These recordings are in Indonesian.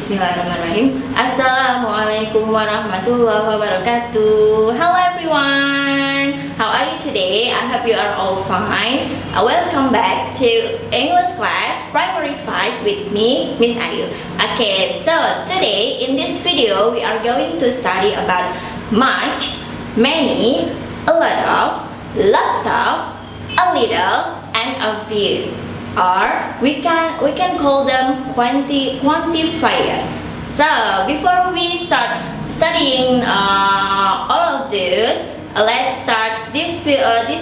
Bismillahirrahmanirrahim. Assalamualaikum warahmatullahi wabarakatuh. Hello everyone. How are you today? I hope you are all fine. Welcome back to English class Primary 5 with me, Miss Ayu. Okay, so today in this video we are going to study about much, many, a lot of, lots of, a little, and a few. Or we can call them quantifier. So before we start studying all of this, let's start this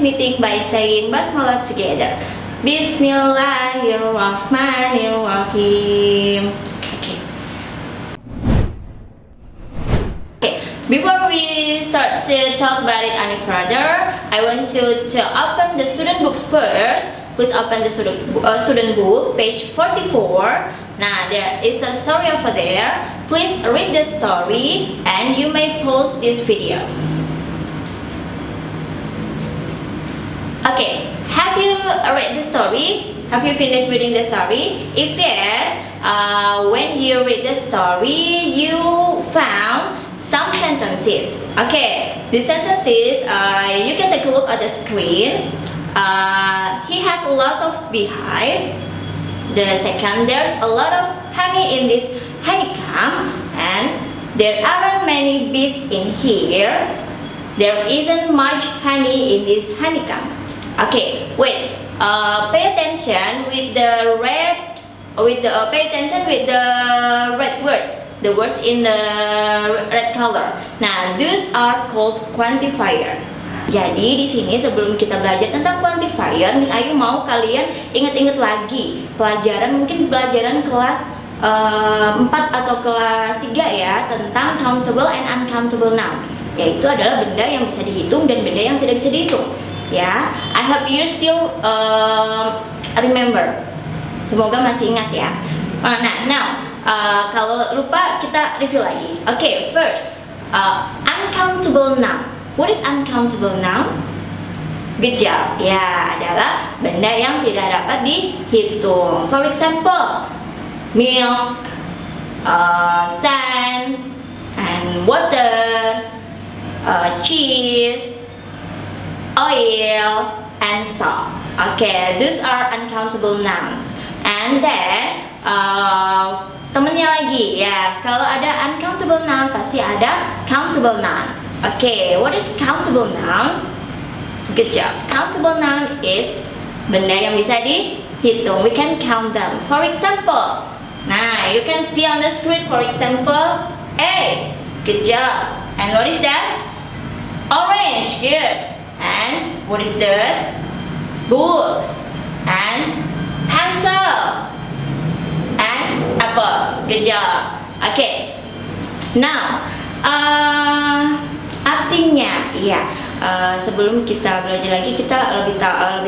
meeting by saying basmalah together. Bismillahirrahmanirrahim. Okay. Before we start to talk about it any further, I want you to open the student books first. Please open the student book, page 44. Now there is a story over there. Please read the story and you may pause this video. Okay, have you read the story? Have you finished reading the story? If yes, when you read the story, you found some sentences. Okay, the sentences, you can take a look at the screen. He has lots of beehives. The second, there's a lot of honey in this honeycomb, and there aren't many bees in here. There isn't much honey in this honeycomb. Okay, wait. Pay attention with the red. Pay attention with the red words. The words in the red color. Nah, those are called quantifier. Jadi di sini sebelum kita belajar tentang quantifier, Miss Ayu mau kalian ingat-ingat lagi mungkin pelajaran kelas 4 atau kelas 3 ya, tentang countable and uncountable noun. Yaitu adalah benda yang bisa dihitung dan benda yang tidak bisa dihitung. Ya, I hope you still remember. Semoga masih ingat ya. Kalau lupa kita review lagi. Okay, first, uncountable noun. What is uncountable noun? Good job. Ya, adalah benda yang tidak dapat dihitung. For example, milk, sand, and water, cheese, oil, and salt. Okay, these are uncountable nouns. And then temennya lagi ya, kalau ada uncountable noun pasti ada countable noun. Okay, what is countable noun? Good job. Countable noun is benda yang bisa dihitung. We can count them. For example, nah, you can see on the screen. For example, eggs. Good job. And what is that? Orange. Good. And what is that? Books. And pencil. And apple. Good job. Okay. Now, artinya, ya, sebelum kita belajar lagi, kita lebih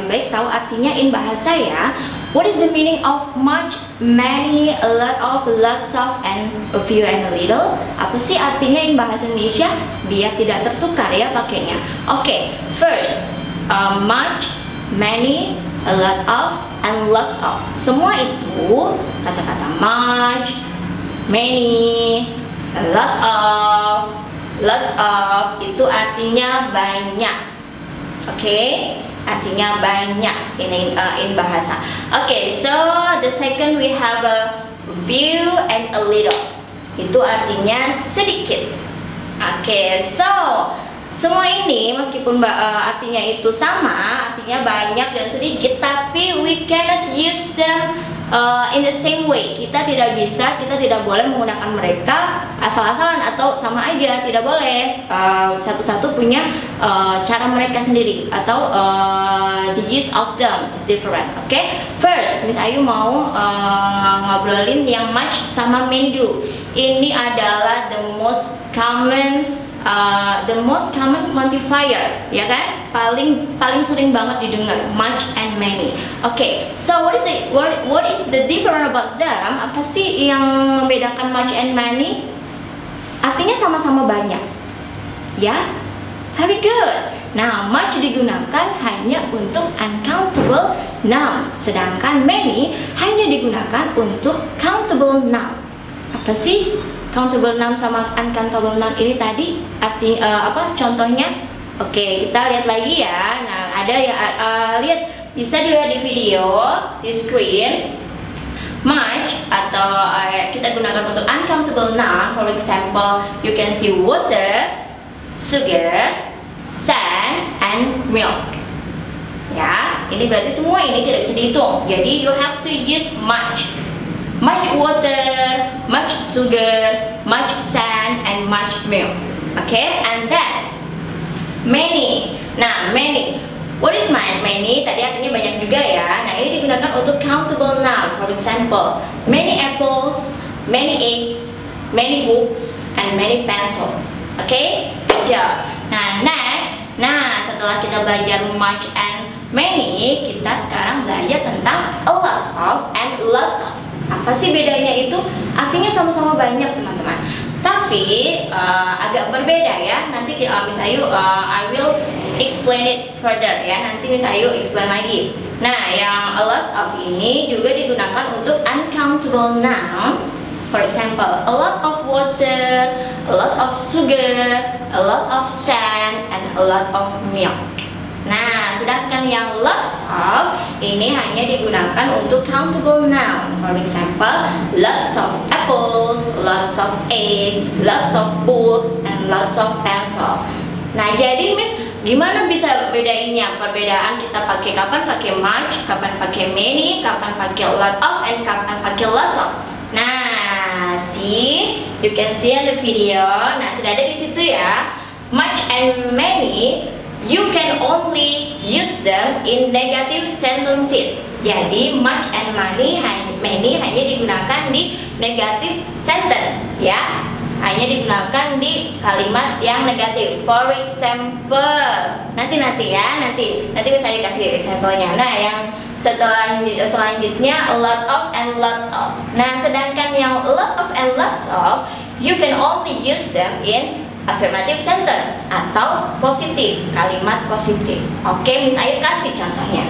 baik tahu artinya in bahasa ya. What is the meaning of much, many, a lot of, lots of, and a few, and a little? Apa sih artinya in bahasa Indonesia biar tidak tertukar ya pakainya? Okay, first, much, many, a lot of, and lots of. Semua itu kata-kata much, many, a lot of, lots of itu artinya banyak. Okay, artinya banyak in bahasa. Okay, so the second we have a few and a little. Itu artinya sedikit. Okay, so semua ini meskipun artinya itu sama, artinya banyak dan sedikit, tapi we cannot use them in the same way. Kita tidak boleh menggunakan mereka asal-asalan atau sama aja, tidak boleh. Satu-satu punya cara mereka sendiri atau the use of them is different. Okay, first Miss Ayu mau ngobrolin yang much sama many dulu. Ini adalah the most common quantifier, ya kan? Paling sering banget didengar, much and many. Okay, so what is the difference about them? Apa sih yang membedakan much and many? Artinya sama-sama banyak, ya? Very good. Nah, much digunakan hanya untuk uncountable noun, sedangkan many hanya digunakan untuk countable noun. Apa sih countable noun sama uncountable noun ini tadi? Arti apa contohnya? Oke, kita lihat lagi ya. Nah, ada yang lihat, bisa dilihat di video di screen. Much atau kita gunakan untuk uncountable noun. For example, you can see water, sugar, sand, and milk. Ya, ini berarti semua ini tidak bisa dihitung. Jadi you have to use much. Much water, much sugar, much sand, and much milk. Okay, and then many. Nah, many. What is many? Tadi artinya banyak juga ya. Nah, ini digunakan untuk countable noun. For example, many apples, many eggs, many books, and many pencils. Okay, good job. Nah, next. Nah, setelah kita belajar much and many, kita sekarang belajar tentang a lot of and lots of. Apa sih bedanya itu? Artinya sama-sama banyak, teman-teman. Tapi agak berbeda ya. Nanti Miss Ayu I will explain it further ya. Nanti Miss Ayu explain lagi. Nah, yang a lot of ini juga digunakan untuk uncountable noun. For example, a lot of water, a lot of sugar, a lot of sand, and a lot of milk. Nah, sedangkan yang lots of ini hanya digunakan untuk countable noun. For example, lots of apples, lots of eggs, lots of books, and lots of pencil. Nah, jadi Miss, gimana bisa bedainnya? Perbedaan kita kapan pakai much, kapan pakai many, kapan pakai lot of, and kapan pakai lots of. Nah, see, you can see in the video. Nah, sudah ada di situ ya. Much and many, you can only use them in negative sentences. Jadi much and many hanya digunakan di negative sentence ya. Hanya digunakan di kalimat yang negatif. For example, nanti bisa saya kasih example-nya. Nah, yang selanjutnya a lot of and lots of. Nah, sedangkan yang a lot of and lots of, you can only use them in affirmative sentence atau positif, kalimat positif. Oke, Miss Ayu kasih contohnya.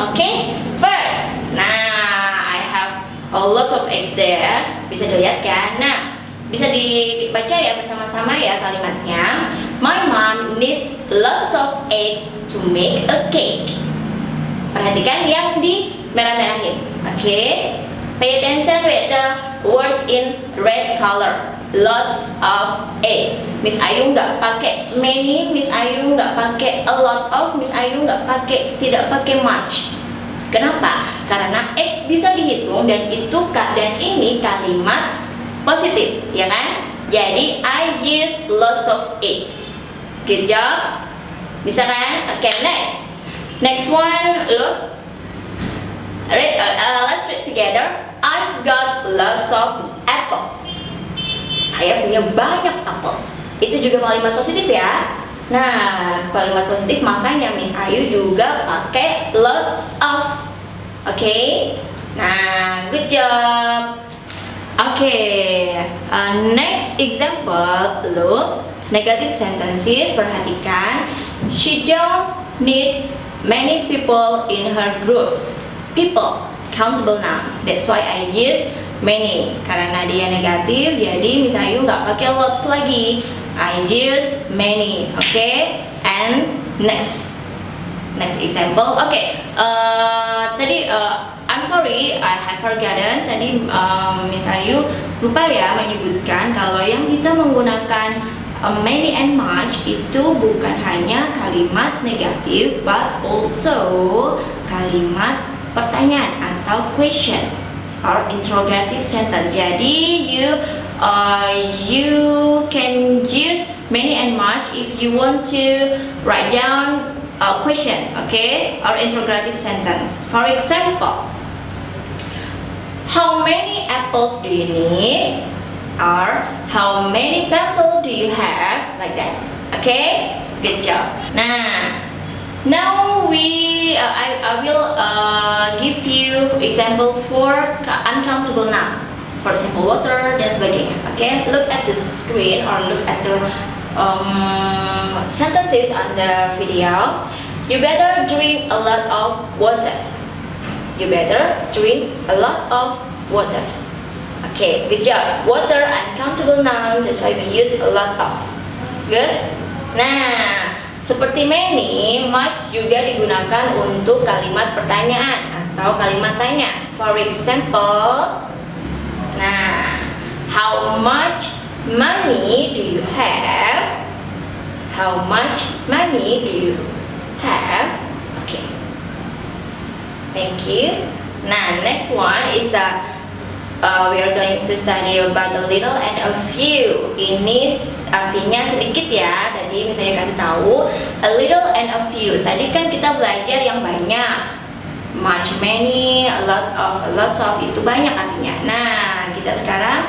Oke, first. Nah, I have a lot of eggs there. Bisa dilihat kan? Nah, bisa dibaca ya bersama-sama ya kalimatnya. My mom needs lots of eggs to make a cake. Perhatikan yang di merah-merahin. Oke, pay attention with the words in red color. Lots of eggs. Miss Ayu nggak pakai many, Miss Ayu nggak pakai a lot of, Miss Ayu tidak pakai much. Kenapa? Karena eggs bisa dihitung dan ini kalimat positif, ya kan? Jadi I use lots of eggs. Good job. Bisa kan? Okay, next one. Look. Let's read together. I've got lots of apples. Saya punya banyak apel. Itu juga kalimat positif ya. Nah, kalimat positif makanya Miss Ayu juga pakai lots of. Oke. Nah, good job. Oke. Next example, look. Negative sentences, perhatikan. She don't need many people in her groups. People, countable noun. That's why I use many. Karena dia negatif, jadi Miss Ayu nggak pakai lots lagi. I use many. Okay? And next example. Okay. Tadi I'm sorry, I have forgotten. Tadi Miss Ayu lupa ya menyebutkan kalau yang bisa menggunakan many and much itu bukan hanya kalimat negatif, but also kalimat pertanyaan atau question or interrogative sentence. Jadi you can use many and much if you want to write down a question, okay, or interrogative sentence. For example, how many apples do you need? Or how many pencils do you have? Like that. Okay, good job. Now I will give you example for uncountable noun. For example, water dan sebagainya. Okay, look at the screen or look at the sentences on the video. You better drink a lot of water. You better drink a lot of water. Okay, good job. Water, uncountable noun, that's why we use a lot of. Good. Nah, seperti many, much juga digunakan untuk kalimat pertanyaan atau kalimat tanya. For example, nah, how much money do you have? How much money do you have? Okay. Thank you. Nah, next one is we are going to study about a little and a few. Ini artinya sedikit ya. Tadi misalnya kasih tahu a little and a few. Tadi kan kita belajar yang banyak. Much, many, a lot of, lots of, itu banyak artinya. Nah, kita sekarang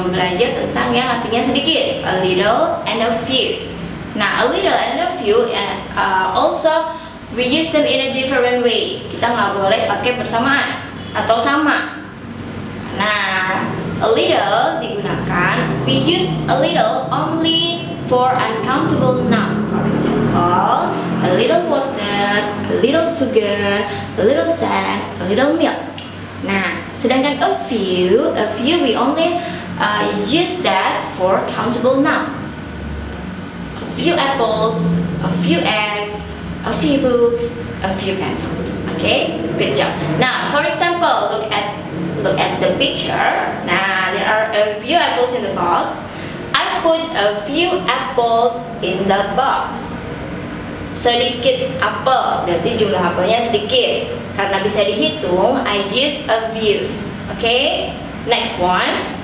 belajar tentang yang artinya sedikit, a little and a few. Nah, a little and a few also we use them in a different way. Kita nggak boleh pakai bersamaan atau sama. Nah, a little digunakan, we use a little only for uncountable noun. For example, a little water, a little sugar, a little sand, a little milk. Nah, sedangkan a few we only use that for countable noun. A few apples, a few eggs, a few books, a few pencils. Okay, good job. Now, for example, look at the picture. Nah, there are a few apples in the box. I put a few apples in the box. Sedikit apel, berarti jumlah apelnya sedikit. Karena bisa dihitung, I use a few. Okay, next one.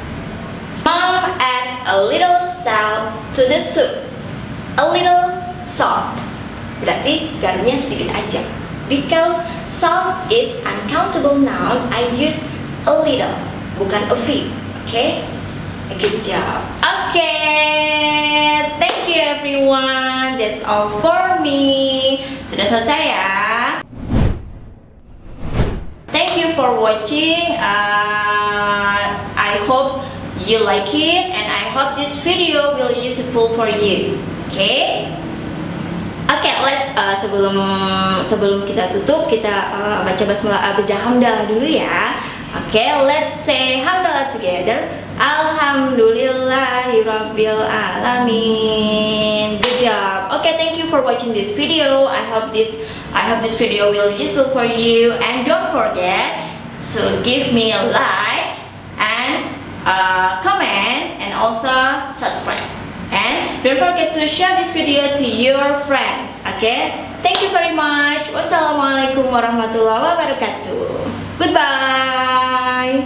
Mom adds a little salt to the soup. A little salt, berarti garamnya sedikit aja. Because salt is uncountable noun, I use a little, bukan a few. Okay, good job. Okay, thank you everyone. That's all for me. Sudah selesai ya. Thank you for watching. I hope you like it, and I hope this video will be useful for you. Okay. Oke, let's sebelum kita tutup, kita baca basmalah, baca hamdalah dulu ya. Oke, let's say hamdalah together. Alhamdulillahirabbil alamin. Good job. Okay, thank you for watching this video. I hope this video will be useful for you, and don't forget to give me a like and comment, and also subscribe. And don't forget to share this video to your friends. Okay? Thank you very much. Wassalamualaikum warahmatullahi wabarakatuh. Goodbye.